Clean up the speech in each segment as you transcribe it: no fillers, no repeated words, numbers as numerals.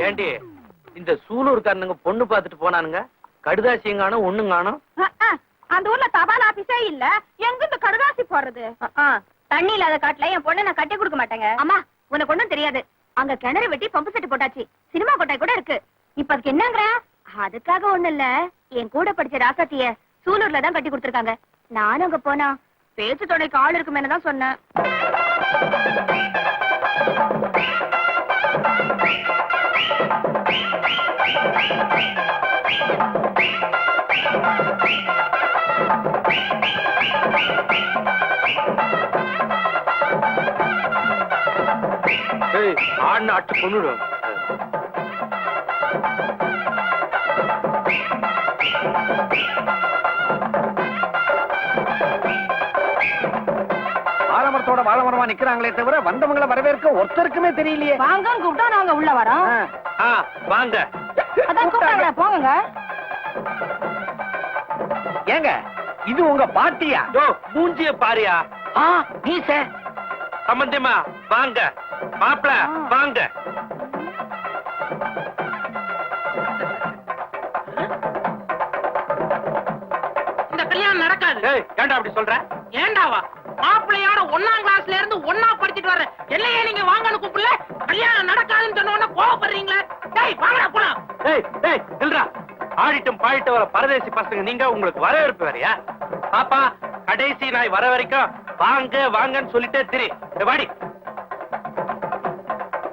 ஏண்டி இந்த சூலூர்காரனுங்க பொண்ணு பாத்துட்டு போனானுங்க, கடுதாசியும் காணும் ஒண்ணும் காணும். அந்த ஊர்ல தபால் ஆபீஸே இல்ல, எங்க இந்த கடுதாசி போடுறது? தண்ணி இல்லாத காட்டுல என் பொண்ணை நான் கட்டி கொடுக்க மாட்டேங்க. அம்மா உனக்கு ஒண்ணும் தெரியாது, அங்க கிணறு வெட்டி பம்பு செட்டு போட்டாச்சு, சினிமா கொட்டாய் கூட இருக்கு. இப்ப அதுக்கு என்னங்கிற? அதுக்காக ஒண்ணு இல்ல, என் கூட படிச்ச ராசாத்திய சூலூர்ல தான் கட்டி கொடுத்திருக்காங்க. நானும் அங்க போனா பேச்சு துணைக்கு ஆள் இருக்குமேனு தான் சொன்னேன். ஆடு அட்டு கொண்டுடும். ஆலமரத்தோட வாழமரமா நிக்கிறாங்களே தவிர வந்தவங்களை வரவேற்க ஒருத்தருக்குமே தெரியலையே. வாங்க கூப்பிட்டா நாங்க உள்ள வரோம். வாங்க. அதான் கூப்பிட்டாங்க, போங்க. ஏங்க இது உங்க பாட்டியா? மூஞ்சிய பாரியா? நீச சம்பந்தியமா வாங்க, மாப்பிள வாங்க. இந்த கல்யாணம் நடக்காது. ஏண்டா அப்படி சொல்ற? ஏண்டாவா? மாப்பிள்ளையோட 1ஆம் கிளாஸ்ல இருந்து ஒன்னா படிச்சிட்டு வர்ற என்னையே நீங்க வாங்கன்னு கூப்பிடல, கல்யாணம் நடக்காதுன்னு சொன்ன உடனே கோவப்படுறீங்களே. டேய் வாங்கடா போலாம். இல்லடா, ஆடிட்டும் பாடிட்டு வர பரதேசி பசங்க நீங்க, உங்களுக்கு வரவேற்பு வேறையா? பாப்பா கடைசி நாய் வர வரைக்கும் வாங்க வாங்கன்னு சொல்லிட்டே திரி. வாடி.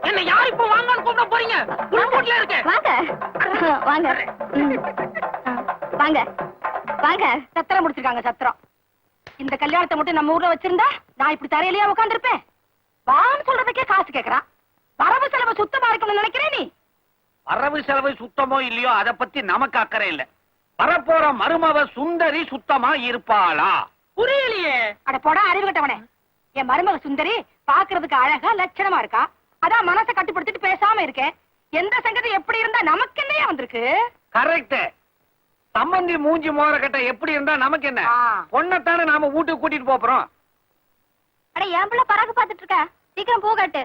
என்ன யார் இப்ப வாங்கன்னு கூப்பிட போறீங்க? புல்பூட்ல இருக்கு. வாங்க வாங்க வாங்க வாங்க. சத்திரம் முடிச்சிருக்காங்க, சத்திரம். இந்த கல்யாணத்தை மட்டும் நம்ம ஊர்ல வச்சிருந்தா நான் இப்படி தரையிலேயே உட்கார்ந்து இருப்பேன்? வான்னு சொல்றதுக்கே காசு கேக்குறான். வரவு செலவு சுத்தமா இருக்கணும்னு நினைக்கிறேன் நீ? வரவு செலவு சுத்தமோ இல்லையோ அத பத்தி நமக்கு அக்கறை இல்ல. வரப்போற மருமவ சுந்தரி சுத்தமா இருப்பாளா? புரியலையே. அட போடா அறிவு கட்டவனே. என் மருமக சுந்தரி பாக்குறதுக்கு அழகா லட்சணமா இருக்கா, அதான் மனசை கட்டுப்படுத்திட்டு பேசாம இருக்கேன். எந்த சங்கதி எப்படி இருந்தா நமக்கு என்னையா வந்திருக்கு? கரெக்ட். சம்பந்தி மூஞ்சி மோர கட்ட எப்படி இருந்தா நமக்கு என்ன? பொண்ணத்தானே நாம வீட்டுக்கு கூட்டிட்டு போறோம். அட என் பிள்ளை பறக்க பாத்துட்டு இருக்க, சீக்கிரம் போ கட்டு.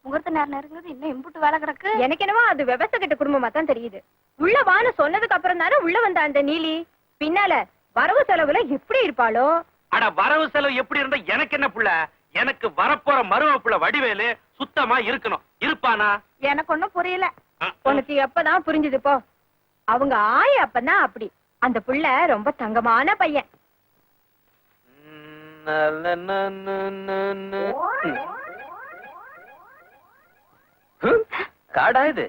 முகூர்த்த நேரம் இருக்கிறது இன்னும் இம்புட்டு வேலை கிடக்கு. எனக்கு என்னவோ அது விவசாய கிட்ட குடும்பமா தான் தெரியுது. உள்ள வான்னு சொன்னதுக்கு அப்புறம் தானே உள்ள வந்த அந்த நீலி பின்னால வரவு செலவுல எப்படி இருப்பாளோ? அட வரவு செலவு எப்படி இருந்தா எனக்கு என்ன புள்ள? எனக்கு வரப்போற மரும புள்ள வடிவேலு சுத்தமா இருக்கணும். இருப்பானா? எனக்கு ஒண்ணும் புரியல. உனக்கு எப்பதான் புரிஞ்சுது போ. அவங்க ஆய அப்பதான் அப்படி. அந்த புள்ள ரொம்ப தங்கமான பையன். காடா இது?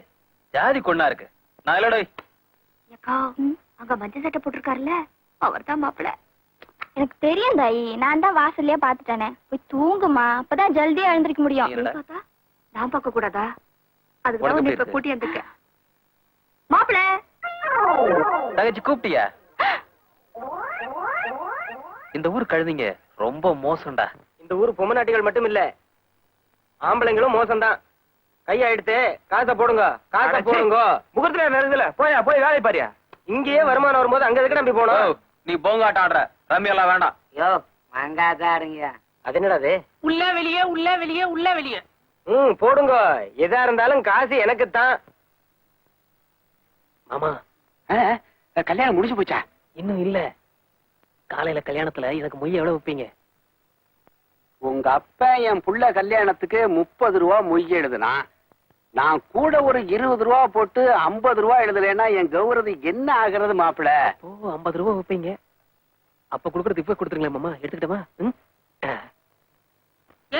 ஜாதி கொண்டா இருக்கு. நான் இல்லடா. அங்க மஞ்சள் சட்டை போட்டிருக்காருல்ல, அவர் தான் மாப்பிள்ள. எனக்கு தெரியும் தாயி, நான் தான் வாசல்லயே பாத்துட்டேனே. போய் தூங்குமா, அப்பதான் ஜல்தியா எழுந்திருக்க முடியும். நான் பார்க்க கூடாதா? அதுக்கு இப்ப கூட்டி வந்துக்க. மாப்பிள்ள தங்கச்சி கூப்பிட்டியா? இந்த ஊர் கழுதிங்க ரொம்ப மோசம்டா. இந்த ஊர் பொம்மநாட்டிகள் மட்டும் இல்ல, ஆம்பளைங்களும் மோசம்தான். கையா எடுத்து காசை போடுங்க, காசை போடுங்க. முகூர்த்தத்துல நெருங்கல போயா, போய் வேலை பாரியா. இங்கேயே வருமானம் வரும்போது அங்க எதுக்கு நம்பி போனோம்? நீ போங்காட்ட ஆடுற, ரம்மி எல்லாம் வேண்டாம். யோ மங்காதாருங்க. அது என்னடா அது? உள்ள வெளியே உள்ள வெளியே உள்ள வெளியே. போடுங்க, எதா இருந்தாலும் காசு எனக்குத்தான். மாமா கல்யாணம் முடிஞ்சு போச்சா? இன்னும் இல்ல. காலையில கல்யாணத்துல எனக்கு மொய் எவ்வளவு வைப்பீங்க? உங்க அப்பா என் புள்ள கல்யாணத்துக்கு 30 ரூபா மொய் எழுதுனா, நான் கூட ஒரு 20 ரூபா போட்டு 50 ரூபா எழுதலைன்னா என் கௌரவம் என்ன ஆகுறது மாப்பிள? ஓ 50 ரூபா வைப்பீங்க. அப்ப குடுக்கறது இப்ப கொடுத்துருங்களேன் மாமா, எடுத்துக்கிட்டமா?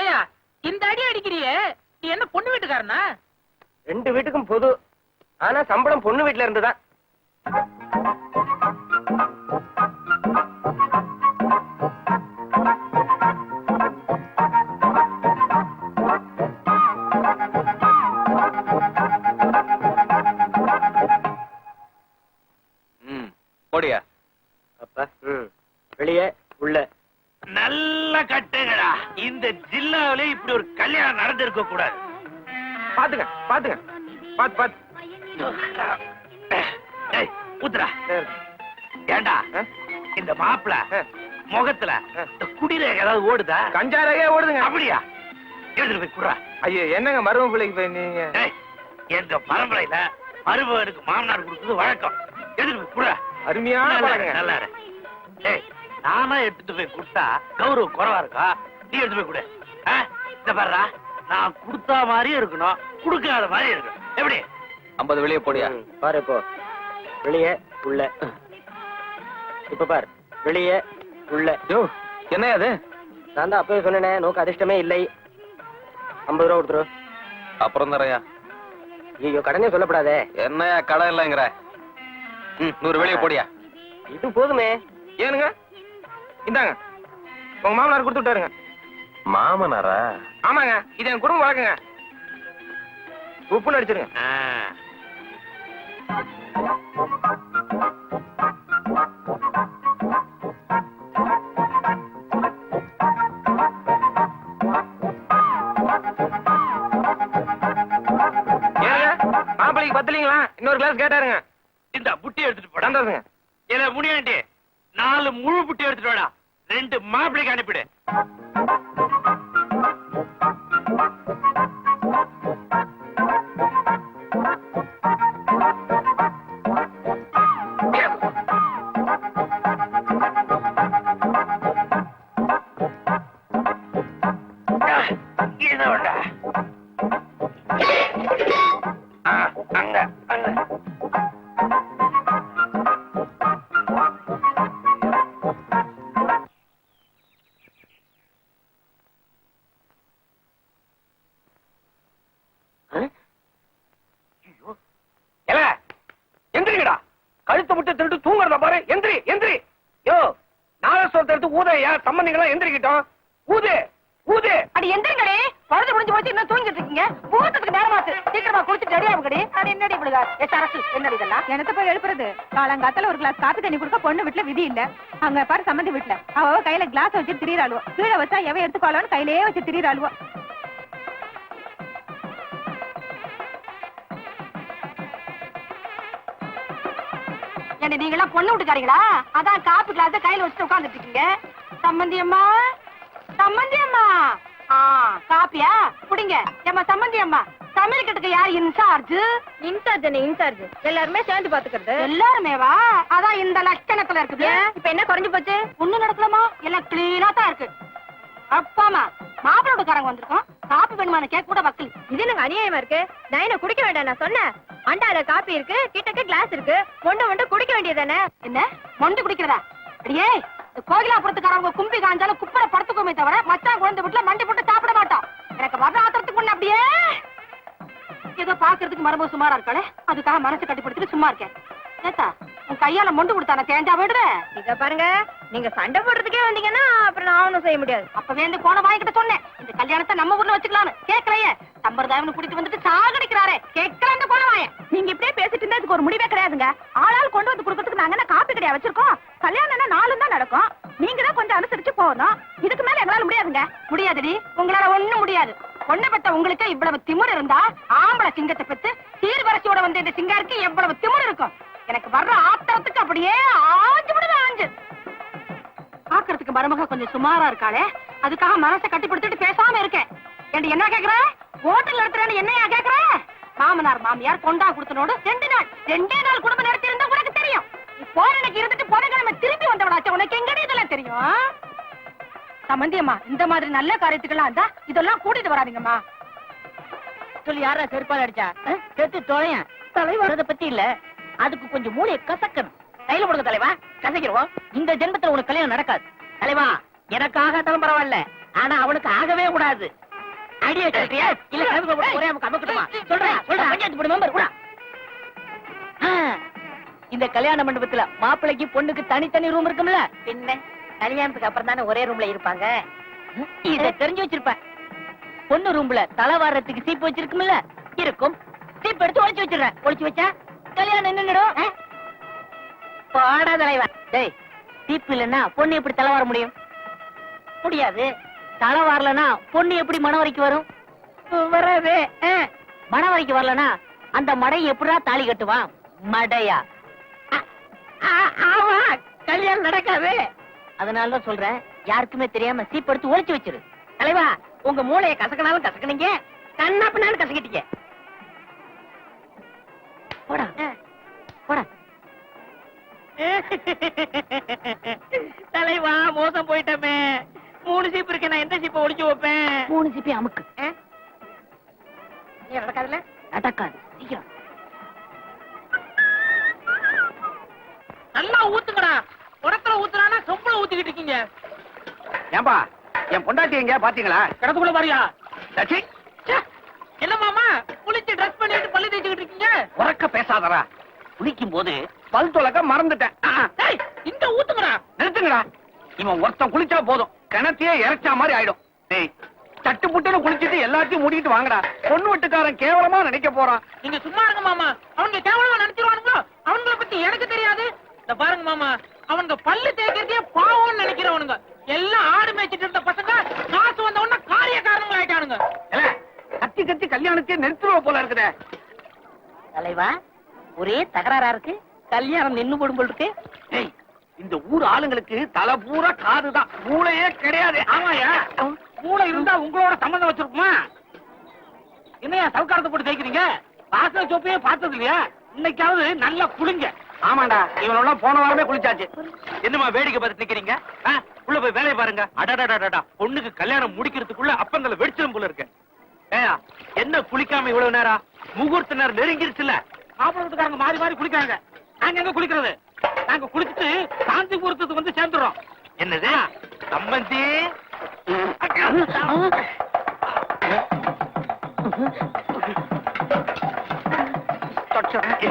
ஏயா இந்த அடி அடிக்கிறியே, நீ என்ன பொண்ணு வீட்டுக்காரனா? 2 வீட்டுக்கும் பொது, ஆனா சம்பளம் பொண்ணு வீட்டுல இருந்துதான். போடியா அப்ப வெளியே உள்ள நல்ல கட்டுங்கடா. இந்த ஜில்லாவிலே இப்படி ஒரு கல்யாணம் நடந்திருக்க கூடாது. பாத்துங்க பாத்துங்க, பாத்து பாத்து. ஊத்துறா. ஏண்டா இந்த மாப்பிள முகத்துல குடிரேக ஏதாவது ஓடுதா? கஞ்சாரகே ஓடுதுங்க. அப்படியா? எழுதுட்டு போய் குடுறா. ஐயோ என்னங்க மரும பிள்ளைக்கு போய் நீங்க எங்க பரம்பரையில மருமகனுக்கு மாமனார் கொடுக்குறது வழக்கம். எடுத்து கூட அருமையான பழக்கங்க. நல்லா இரு. டேய், நானா எடுத்துட்டு போய் கொடுத்தா கௌரவம் குறவா இருக்கா? நீ எடுத்து போய் கொடு. இந்த பாருடா, நான் கொடுத்தா மாதிரியும் இருக்கணும், கொடுக்காத மாதிரி இருக்கணும். எப்படி? 50 வெளியே போடியா. பாரு இப்போ வெளியே உள்ள. இப்ப பாரு வெளியே உள்ள. என்ன அது? நான் தான் அப்பவே சொன்னேனே, நோக்கு அதிர்ஷ்டமே இல்லை. 50 ரூபா கொடுத்துரு. அப்புறம் தரையா? ஐயோ, கடனே சொல்லப்படாதே. என்னையா கடை இல்லைங்கிற? 100 வெளியே போடியா. இது போதுமே. ஏனுங்க, இந்தாங்க உங்க மாமனார் கொடுத்து விட்டாருங்க. மாமனாரா? ஆமாங்க, இது என் குடும்பம் வழக்குங்க. உப்புன்னு அடிச்சிருங்க. மாப்பிளைக்கு பத்தலீங்களா? இன்னொரு கிளாஸ் கேட்டாருங்க. இந்த புட்டி எடுத்துட்டு போடா. சந்தோஷங்க. இல்ல முடியாண்டி 4 முழு புட்டி எடுத்துட்டு வாடா. 2 மாப்பிளைக்கு அனுப்பிடு. இதோட அங்க அங்க எந்திரிங்கடா. கழுத்தை முட்டை திருட்டு தூங்குறத பாரு. எந்திரி எந்திரி. யோ, நாகஸ்வரத்தை எடுத்து ஊதையா. சம்பந்திங்களா எந்திரிக்கிட்டோம். ஊது ஊது. அடி எந்திரிங்கடி. பழுது முடிஞ்சு போச்சு, இன்னும் தூங்கிட்டு இருக்கீங்க. முகூர்த்தத்துக்கு நேரமாச்சு. சீக்கிரமா குளிச்சுட்டு ரெடி ஆகுங்கடி. அது என்னடி இப்படி அரசு என்னடி இதெல்லாம்? எனக்கு போய் எழுப்புறது. காலங்காத்தால ஒரு கிளாஸ் காப்பி தண்ணி கொடுக்க பொண்ணு வீட்டுல விதி இல்ல. அங்க பாரு சம்பந்தி வீட்டுல அவ கையில கிளாஸ் வச்சு திரியிறாளுவோ. கீழே வச்சா எவ எடுத்துக்கோளான்னு கையிலேயே வச்சு திரியிறாளுவோ. ஏண்டி நீங்க எல்லாம் பொண்ணு விட்டுக்காரீங்களா? அதான் காப்பி கிளாஸ கையில வச்சுட்டு உட்கார்ந்துட்டு இருக்கீங்க. சம்பந்தி அம்மா, சம்பந்தி அம்மா. காப்பியா குடிங்க. ஏமா சம்பந்தி அம்மா, சமையல் கட்டுக்கு யார் இன்சார்ஜ்? இன்சார்ஜ் எல்லாருமே சேர்ந்து பாத்துக்கிறது. எல்லாருமேவா? அதான் இந்த லட்சணத்துல இருக்குது. இப்ப என்ன குறைஞ்சு போச்சு? ஒண்ணு நடக்கலாமா? எல்லாம் கிளீனா தான் இருக்கு. அப்பாமா, மாப்பிளோடக்காரங்க வந்திருக்கோம். காப்பி வேணுமான கேட்க கூட வக்கல். இது எனக்கு அநியாயமா இருக்கு. நான் என்ன குடிக்க வேண்டாம் நான் சொன்னேன். அண்டால காப்பி இருக்கு, கிட்டக்க கிளாஸ் இருக்கு. மொண்டு குடிக்க வேண்டியதானே? என்ன மொண்டு குடிக்கிறதா? அடியே, கோகிலாபுரத்துக்காரங்க கும்பி காஞ்சாலும் குப்பரை படுத்துக்கோமே தவிர மச்சான் குழந்தை வீட்டுல மண்டி போட்டு சாப்பிட மாட்டோம். எனக்கு வர ஆத்திரத்துக்கு முன்ன அப்படியே ஏதோ பாக்குறதுக்கு மரபு சுமாரா இருக்காளே, அதுக்காக மனசு கட்டிப்படுத்திட்டு சும்மா இருக்கேன். ஏத்தா, உன் கையால மொண்டு கொடுத்தான தேஞ்சா விடுவேன். இத பாருங்க, நீங்க சண்டை போடுறதுக்கே வந்தீங்கன்னா அப்புறம் நான் ஒண்ணும் செய்ய முடியாது. அப்பவே இந்த கோண வாங்கிட்ட சொன்னேன், இந்த கல்யாணத்தை நம்ம ஊர்ல வச்சுக்கலாம்னு. கேட்கலையே, சம்பிரதாயம் குடித்து வந்துட்டு சாகடிக்கிறாரே. கேட்கல இந்த கோண வாய. நீங்க இப்படியே பேசிட்டு இருந்தா இதுக்கு ஒரு முடிவே கிடையாதுங்க. ஆளால் கொண்டு வந்து கொடுக்கறதுக்கு நாங்க என்ன காப்பி கடையா வச்சிருக்கோம்? கல்யாணம்னா 4 தான் நடக்கும். நீங்க தான் கொஞ்சம் அனுசரிச்சு போகணும். இதுக்கு மேல எங்களால முடியாதுங்க. முடியாதுடி, உங்களால ஒண்ணும் முடியாது. பொண்ணை பெத்த உங்களுக்கு இவ்வளவு திமிர் இருந்தா ஆம்பளை சிங்கத்தை பெத்து சீர்வரிசையோட வந்து இந்த சிங்காருக்கு எவ்வளவு திமிர் இருக்கும். எனக்கு வர்ற ஆத்திரத்துக்கு அப்படியே ஆஞ்சு விடுவேன். ஆஞ்சு பாக்குறதுக்கு மருமக கொஞ்சம் சுமாரா இருக்காளே, அதுக்காக மனசை கட்டிப்படுத்திட்டு பேசாம இருக்கேன். ஏண்டி என்ன கேக்குற? ஹோட்டல் நடத்துறேன்னு என்னையா கேக்குற? மாமனார் மாமியார் கொண்டா கொடுத்தனோடு 2 நாள் குடும்பம் நடத்தி இருந்தா உனக்கு தெரியும். போறனைக்கு இருந்துட்டு புதன்கிழமை திரும்பி வந்தவளாச்ச, உனக்கு எங்கடி இதெல்லாம் தெரியும்? சம்பந்தியம்மா, இந்த மாதிரி நல்ல காரியத்துக்கெல்லாம் இருந்தா இதெல்லாம் கூட்டிட்டு வராதீங்கம்மா. சொல்லி யாரா செருப்பால் அடிச்சா? செத்து தொலையன். தலைவரத பத்தி இல்ல, அதுக்கு கொஞ்சம் மூளையை கசக்கணும். கையில கொடுங்க தலைவா, கசக்கிடுவோம். இந்த ஜென்மத்துல உனக்கு கல்யாணம் நடக்காது. தலைவா, எனக்கு ஆகாட்டாலும் பரவாயில்ல, ஆனா அவனுக்கு ஆகவே கூடாது. ஐடியா சொல்றியா? இல்ல ஒரே கமக்கட்டுமா? சொல்றேன் பஞ்சாயத்து போர்டு மெம்பர் கூட. இந்த கல்யாண மண்டபத்துல மாப்பிள்ளைக்கு பொண்ணுக்கு தனித்தனி ரூம் இருக்கும்ல? பின்ன கல்யாணத்துக்கு அப்புறம் தானே ஒரே ரூம்ல இருப்பாங்க. இத தெரிஞ்சு வச்சிருப்பேன். பொண்ணு ரூம்ல தலை வாரத்துக்கு சீப்பு வச்சிருக்கும்ல? இருக்கும். சீப் எடுத்து ஒளிச்சு வச்சிடுறேன். ஒளிச்சு வச்சா கல்யாணம் நின்னுடும். பாடா தலைவா. டேய், சீப்பு இல்லன்னா பொண்ணு எப்படி தலை வார முடியும்? முடியாது. தலை வாரலனா பொண்ணு எப்படி மணவரைக்கு வரும்? வராது. மணவரைக்கு வரலனா அந்த மடை எப்படா தாலி கட்டுவான்? மடையா? ஆமா, கல்யாணம் நடக்காது. அதனாலதான் சொல்றேன், யாருக்குமே தெரியாம சீப் எடுத்து ஒளிச்சு வச்சிரு. தலைவா, உங்க மூளையை கசக்கினாலும் கசக்குனீங்க, கண்ணா பின்னாலும் கசக்கிட்டீங்க. போடா போடா. தலைவா மோசம் போயிட்டமே. 3 சீப்பு இருக்கு, நான் எந்த சீப்பை ஒளிச்சு வைப்பேன்? 3 சீப்பை அமுக்கு. நீ நடக்காதுல்ல? நடக்காது. சீக்கிரம் நல்லா ஊத்துங்கடா. உடத்துல ஊத்துறானா சொம்புல ஊத்திக்கிட்டு இருக்கீங்க. ஏன்பா என் பொண்டாட்டி எங்க பாத்தீங்களா? கிடத்துக்குள்ள பாரியா? லட்சி என்ன மாமா குளிச்சு ட்ரெஸ் பண்ணிட்டு பல்லு தேய்ச்சிக்கிட்டு இருக்கீங்க? உறக்க பேசாதடா. குளிக்கும் போது பல் துலக்க மறந்துட்டேன். டேய் இங்க ஊத்துங்கடா. நிறுத்துங்கடா. இவன் ஒருத்தன் குளிச்சா போதும், கிணத்தையே இறைச்சா மாதிரி ஆயிடும். டேய் தட்டு புட்டுன்னு குளிச்சுட்டு எல்லாத்தையும் மூடிட்டு வாங்கடா. பொண்ணு வீட்டுக்காரன் கேவலமா நினைக்க போறான். நீங்க சும்மா இருங்க மாமா. அவனுங்க கேவலமா நினைச்சிருவானுங்க. அவங்கள பத்தி எனக்கு தெரியாது. இந்த பாருங்க மாமா, அவனுங்க பல்லு தேய்க்கிறதே பாவம்னு நினைக்கிறவனுங்க. எல்லாம் ஆடு மேய்ச்சிட்டு இருந்த பசங்க காசு வந்த உடனே காரியக்காரங்க ஆயிட்டானுங்க. கத்தி கத்தி கல்யாணத்தையே நிறுத்துருவ போல இருக்குதே. தலைவா ஒரே தகராறா இருக்கு. கல்யாணம் நின்னு போடும் போல் இருக்கு. டேய் இந்த ஊர் ஆளுங்களுக்கு தலை பூரா காதுதான், மூளையே கிடையாது. ஆமாயா, மூளை இருந்தா உங்களோட சம்பந்தம் வச்சிருக்குமா? என்னையா சவுக்காரத்தை போட்டு தேய்க்கிறீங்க? வாசனை சோப்பையே பார்த்தது இல்லையா? இன்னைக்காவது நல்லா குளிங்க. ஆமாண்டா, இவனெல்லாம் போன வாரமே குளிச்சாச்சு. என்னமா வேடிக்கை பார்த்து நிக்கிறீங்க? உள்ள போய் வேலையை பாருங்க. அடடடடடா, பொண்ணுக்கு கல்யாணம் முடிக்கிறதுக்குள்ள அப்பந்தல வெடிச்சிடும் போல இருக்கு. ஏயா என்ன குளிக்காம இவ்வளவு நேரம்? முகூர்த்த நேரம் நெருங்கிருச்சுல. மாப்பிள்ளத்துக்காரங்க மாறி மாறி குளிக்கிறாங்க. நாங்க எங்க குளிக்கிறது? நாங்க குளிச்சுட்டு சாந்தி முகூர்த்தத்துக்கு வந்து சேர்ந்துடுறோம். என்னது சம்பந்தி?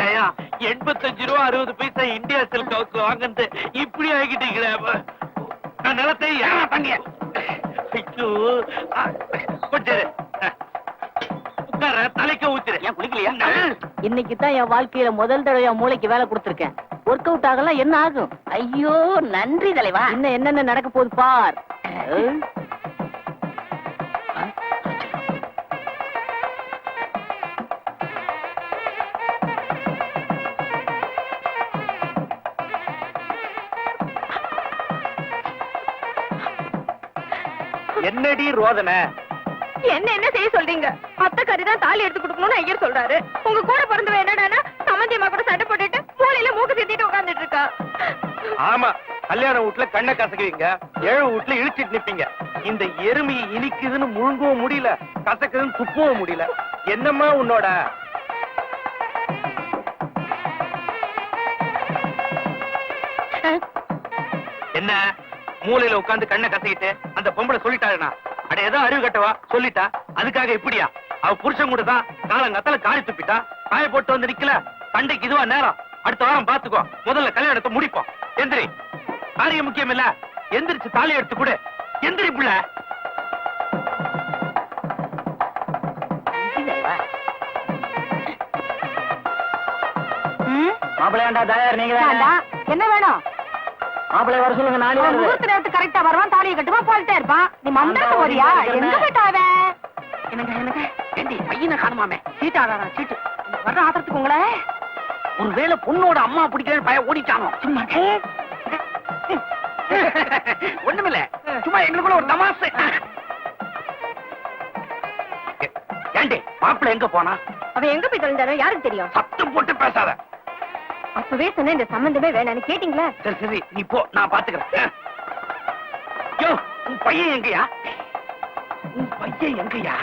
ஏயா 85 ரூபா 60 பைசா இந்தியா சில்க் ஹவுஸ்ல வாங்கினது இப்படி ஆகிட்டீங்களே. நான் நிலத்தை ஏன் பண்ணிய? ஐயோ கொஞ்சம் உட்கார, தலைக்க ஊத்துரு. ஏன் குளிக்கலையா? இன்னைக்கு தான் என் வாழ்க்கையில முதல் தடவை என் மூளைக்கு வேலை கொடுத்திருக்கேன். ஒர்க் அவுட் ஆகலாம் என்ன ஆகும்? ஐயோ நன்றி தலைவா. இன்னும் என்னென்ன நடக்க போகுது பார். என்னடி ரோதனை? என்ன செய்ய சொல்றீங்க? அத்தை கறிதான் தாலி எடுத்து கொடுக்கணும்னு ஐயர் சொல்றாரு. உங்க கூட பிறந்தவ என்னடானா சமந்தியம்மா கூட சண்டை போட்டுட்டு மூலையில மூக்கு சித்திட்டு உட்கார்ந்துட்டு இருக்கா. ஆமா, கல்யாண வீட்டுல கண்ணை கசக்குவீங்க, ஏழு வீட்டுல இழுச்சிட்டு நிப்பீங்க. இந்த எருமி இனிக்குதுன்னு முழுங்கவும் முடியல, கசக்குதுன்னு துப்பவும் முடியல. என்னம்மா உன்னோட? என்ன மூலையில உட்கார்ந்து கண்ணை கசக்கிட்டு அந்த பொம்பளை சொல்லிட்டாருனா? அட ஏதோ அறிவு கட்டவா சொல்லிட்டா, அதுக்காக இப்படியா? அவ புருஷன் கூட தான் காலங்கத்தால காரி துப்பிட்டா, காய போட்டு வந்து நிக்கல. சண்டைக்கு இதுவா நேரம்? அடுத்த வாரம் பாத்துக்கோ. முதல்ல கல்யாணத்தை முடிப்போம். எந்திரி, காரியம் முக்கியம் இல்ல. எந்திரிச்சு தாலி எடுத்து கொடு. எந்திரி புள்ள. மாப்பிள்ளையாண்டா தயார் நீங்க என்ன வேணும்? மாப்பிள்ளை வர சொல்லுங்க. நானே முகூர்த்த நேரத்துக்கு கரெக்டா வருவான், தாலியை கட்டுமா போயிட்டே இருப்பான். நீ மந்திரத்து போறியா? எங்க போயிட்டாவ? எனக்கு ஏண்டி பையனை காணுமாமே? சீட்டாடா சீட்டு வர்ற ஆத்திரத்துக்கு உங்களே ஒருவேளை பொண்ணோட அம்மா பிடிக்கிறேன்னு பய ஓடிட்டானோ? சும்மா ஒண்ணுமில்ல, சும்மா எங்களுக்குள்ள ஒரு தமாசு. ஏண்டி மாப்பிள்ளை எங்க போனா? அவன் எங்க போய் தொலைஞ்சானோ யாருக்கு தெரியும்? சத்தம் போட்டு பேசாத. அப்பவே சொன்ன இந்த சம்பந்தமே வேணான்னு கேட்டீங்களா? சரி சரி, நீ போ, நான் பாத்துக்கிறேன். யோ, உன் பையன் எங்கயா? உன் பையன் எங்கயா?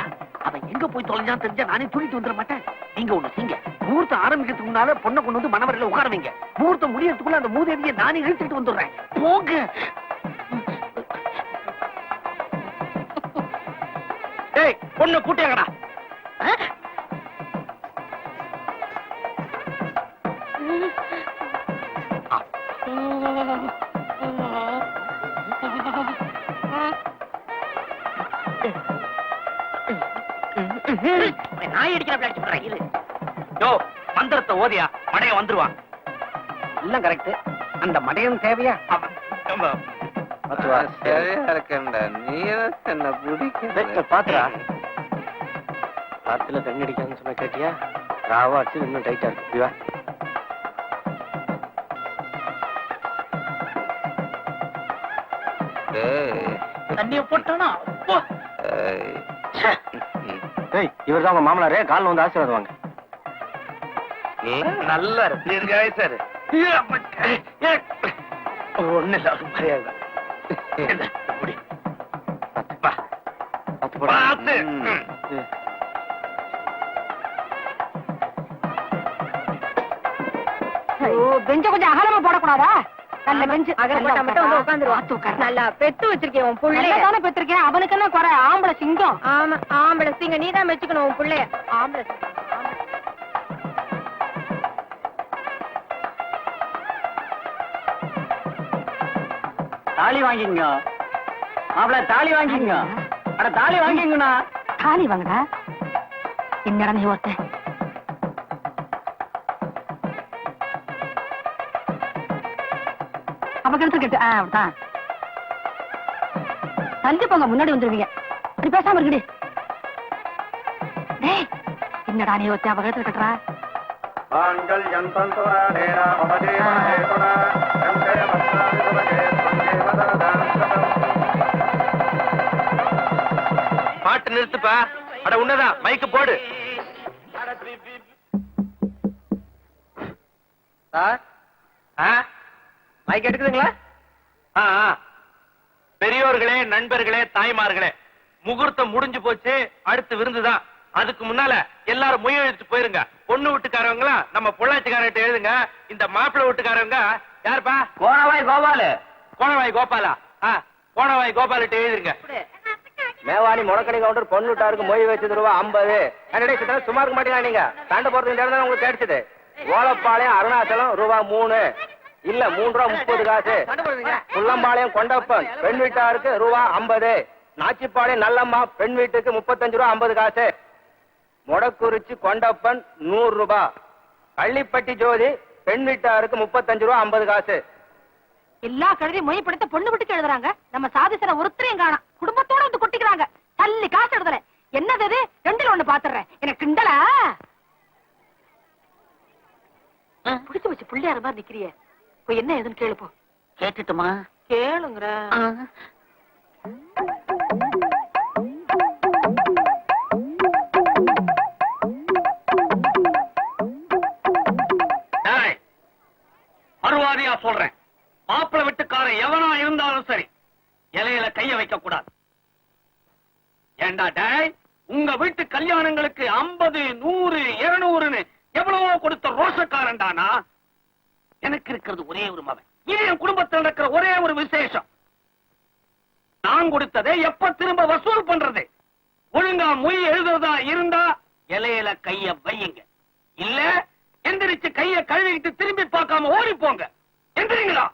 அவன் எங்க போய் தொலைஞ்சான்னு தெரிஞ்சா நானே தூக்கிட்டு வந்துட மாட்டேன். நீங்க ஒண்ணு செய்யுங்க, முகூர்த்தம் ஆரம்பிக்கிறதுக்கு முன்னால பொண்ணை கொண்டு வந்து மணவரையில உட்கார வைங்க. முகூர்த்தம் முடியறதுக்குள்ள அந்த மூதேவியை நானே இழுத்துட்டு வந்துடுறேன். போங்க. ஏய், பொண்ணு கூட்டியாங்கடா. நாய் அடிக்கிற இது. யோ, மந்திரத்தை ஓதியா மடைய வந்துருவான். எல்லாம் கரெக்ட். அந்த மடையன் தேவையா? பாத்துரா காத்துல தண்ணி அடிக்கான்னு சொன்ன கேட்டியா? ராவா அடிச்சு இன்னும் டைட்டா இருக்கு. தண்ணிய போட்டானா இவர் தான் உங்க மாமனாரே. காலில் வந்து ஆசீர்வாதம் வாங்க. நல்லா இருக்கு தீர்காயுசா இரு. ஒண்ணு இல்ல ஒரு மரியாதை என்ன, இப்படி. பா. பார்த்து. பெஞ்ச கொஞ்சம் அகலமா போடக்கூடாதா? நல்ல பெஞ்சு அகலமா மட்டும் வந்து உட்காந்துருவான். நல்லா பெத்து வச்சிருக்கேன் உன் புள்ளைய. தானே பெத்திருக்கேன். அவனுக்கு என்ன குறை? ஆம்பளை சிங்கம். ஆமா ஆம்பளை சிங்கம். நீதான் வச்சுக்கணும் உன் புள்ளைய. ஆம்பளை சிங்கம். தாலி வாங்கிங்க மாப்பிள, தாலி வாங்கிங்க. அட தாலி வாங்கிங்கண்ணா. தாலி வாங்கடா. என்னடா நீ ஒருத்த அப்ப கெடுத்து கேட்டு அப்படிதான் தள்ளி போங்க, முன்னாடி வந்துருவீங்க. இப்படி பேசாம இருக்குடி. டேய், என்னடா நீ ஒருத்த அப்ப கெடுத்து கட்டுறா? பாட்டு நிறுத்துப்பா. அட உன்னதான் மைக்கு போடு. சார் மைக் எடுக்குதுங்களா? ஆ, ஆ. பெரியோர்களே, நண்பர்களே, தாய்மார்களே, முகூர்த்தம் முடிஞ்சு போச்சு. அடுத்து விருந்துதான். அதுக்கு முன்னால எல்லாரும் முய எழுத்து போயிருங்க. பொண்ணு வீட்டுக்காரவங்களா நம்ம பொள்ளாச்சிக்காரர்கிட்ட எழுதுங்க. இந்த மாப்பிள்ளை வீட்டுக்காரவங்க யாருப்பா? கோணவாய் கோபாலு. கோணவாய் கோபாலா? கோணவாய் கோபாலிட்ட எழுதுங்க. மேவாணி முடக்கணி கவுண்டர் பொண்ணு வீட்டாருக்கு மொய் வச்சு ரூபா 50. என்னடே சித்தன சும்மா இருக்க மாட்டீங்களா நீங்க? சண்டை போறது இந்த இடம் உங்களுக்கு கிடைச்சது. ஓலப்பாளையம் அருணாச்சலம் ரூபா 3. இல்ல 3 ரூபா 30 காசு. புள்ளம்பாளையம் கொண்டப்பன் பெண் வீட்டாருக்கு ரூபா 50. நாச்சிப்பாளையம் நல்லம்மா பெண் வீட்டுக்கு 35 ரூபா 50 காசு. மொடக்குறிச்சி கொண்டப்பன் 100 ரூபாய். கள்ளிப்பட்டி ஜோதி பெண் வீட்டாருக்கு 35 ரூபா 50 காசு. எல்லா கழுதையும் மொழிப்படுத்த பொண்ணு விட்டுக்கு எழுதுறாங்க. நம்ம சாதிசன ஒருத்தரையும் காணோம். குடும்பத்தோட வந்து கொட்டிக்கிறாங்க. தள்ளி காசு எழுதுற. என்னது இது? 2ல 1 பாத்துறேன். எனக்கு கிண்டலா? புடிச்சு வச்சு புள்ளியார மாதிரி நிக்கிறிய. போய் என்ன ஏதுன்னு கேளுப்போ. கேட்டுட்டுமா? கேளுங்கற. மறுவாதியா சொல்றேன், மாப்பிள்ளை வீட்டுக்காரன் எவனா இருந்தாலும் சரி இலையில கைய வைக்க கூடாது. ஏண்டா டேய், உங்க வீட்டு கல்யாணங்களுக்கு 50, 100, 200ன்னு எவ்வளவோ கொடுத்த ரோஷக்காரன்டானா. எனக்கு இருக்கிறது ஒரே ஒரு மகன். இது என் குடும்பத்தில் நடக்கிற ஒரே ஒரு விசேஷம். நான் கொடுத்ததை எப்ப திரும்ப வசூல் பண்றது? ஒழுங்கா மொய் எழுதுறதா இருந்தா இலையில கைய வையுங்க. இல்ல எந்திரிச்சு கைய கழுவிக்கிட்டு திரும்பி பார்க்காம ஓடி போங்க. எந்திரிங்களா?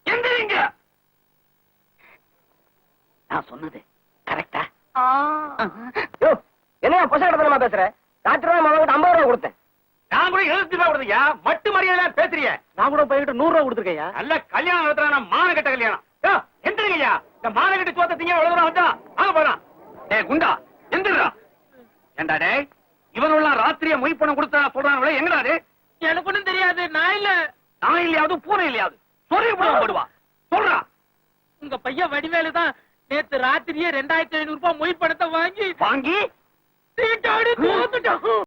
எந்திரிங்க. நான் சொன்னது கரெக்டா? என்ன பசங்க பேசுற? டாக்டர் மாமாவுக்கு 50 ரூபா கொடுத்தேன். நான் கூட 70 ரூபா கொடுத்தியா? மட்டு மரியாதை பேசுறிய? நான் கூட போய்கிட்டு 100 ரூபா கொடுத்துருக்கையா? நல்ல கல்யாணம் நடத்துறா. மான கட்ட கல்யாணம். எந்திரிங்கய்யா. இந்த மான கட்ட சோத்த திங்க எவ்வளவு தூரம் வந்தா ஆக போறான். டேய் குண்டா, எந்திரா. ஏண்டா டேய், இவனெல்லாம் ராத்திரியா மொய் பணம் கொடுத்தா சொல்றாங்களே, எங்கடா அது? எனக்கு ஒண்ணும் தெரியாது. நான் இல்ல. நான் இல்லையாவது பூனை இல்லையாவது சொரிய போடுவா. சொல்றா. உங்க பையன் வடிவேலு தான் நேத்து ராத்திரியே 2500 ரூபாய் மொய் பணத்தை வாங்கி வாங்கி சீட்டாடி தோத்துட்டான்.